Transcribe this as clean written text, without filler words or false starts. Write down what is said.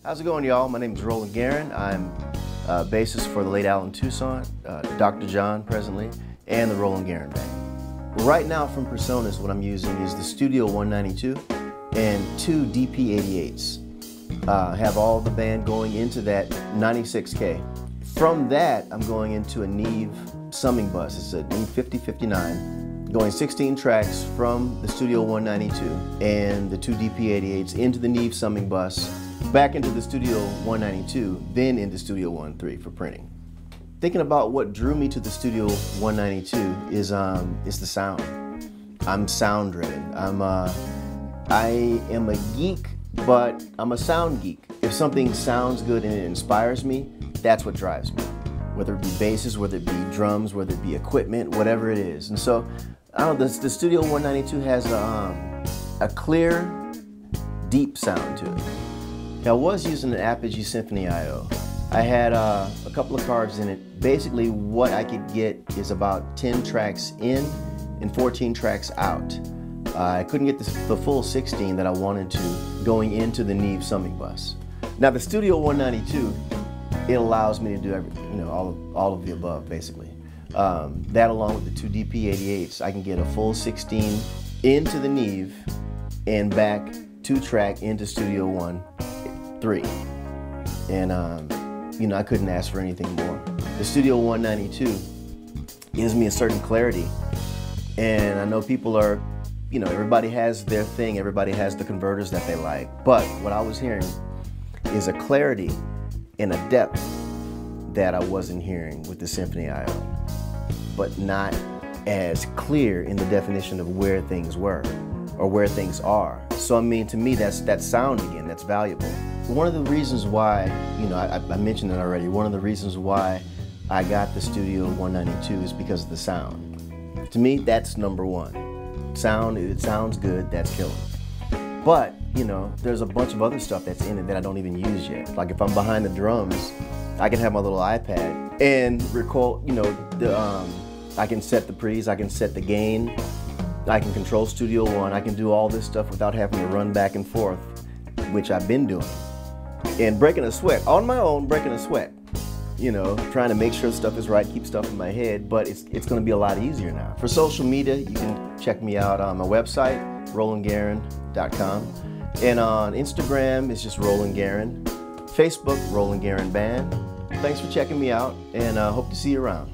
How's it going, y'all? My name is Roland Guerin. I'm bassist for the late Alan Toussaint, Dr. John presently, and the Roland Guerin Band. Right now from PreSonus, what I'm using is the Studio 192 and two DP88s. Have all the band going into that 96K. From that, I'm going into a Neve summing bus. It's a Neve 5059, going 16 tracks from the Studio 192 and the two DP88s into the Neve summing bus, back into the Studio 192, then into Studio 13 for printing. Thinking about what drew me to the Studio 192 is the sound. I'm sound driven. I am a geek, but I'm a sound geek. If something sounds good and it inspires me, that's what drives me. Whether it be basses, whether it be drums, whether it be equipment, whatever it is. And so, I don't know, the Studio 192 has a clear, deep sound to it. I was using an Apogee Symphony I/O. I had a couple of cards in it. Basically, what I could get is about 10 tracks in and 14 tracks out. I couldn't get the full 16 that I wanted to going into the Neve summing bus. Now, the Studio 192, it allows me to do everything, all of the above, basically. That along with the two DP88s, I can get a full 16 into the Neve and back 2-track into Studio 13. And I couldn't ask for anything more. The Studio 192 gives me a certain clarity, and I know people are, everybody has their thing, everybody has the converters that they like, but what I was hearing is a clarity and a depth that I wasn't hearing with the Symphony I/O, but not as clear in the definition of where things were or where things are. So to me, that's sound again, that's valuable. One of the reasons why, I mentioned it already, one of the reasons why I got the Studio 192 is because of the sound. To me, that's number one. Sound, it sounds good, that's killer. But, there's a bunch of other stuff that's in it that I don't even use yet. Like if I'm behind the drums, I can have my little iPad and record, I can set the pre's, I can set the gain, I can control Studio One, I can do all this stuff without having to run back and forth, which I've been doing. And breaking a sweat, on my own, breaking a sweat. Trying to make sure stuff is right, keep stuff in my head, but it's gonna be a lot easier now. For social media, you can check me out on my website, rolandguerin.com. And on Instagram, it's just Roland Guerin. Facebook, Roland Guerin Band. Thanks for checking me out, and hope to see you around.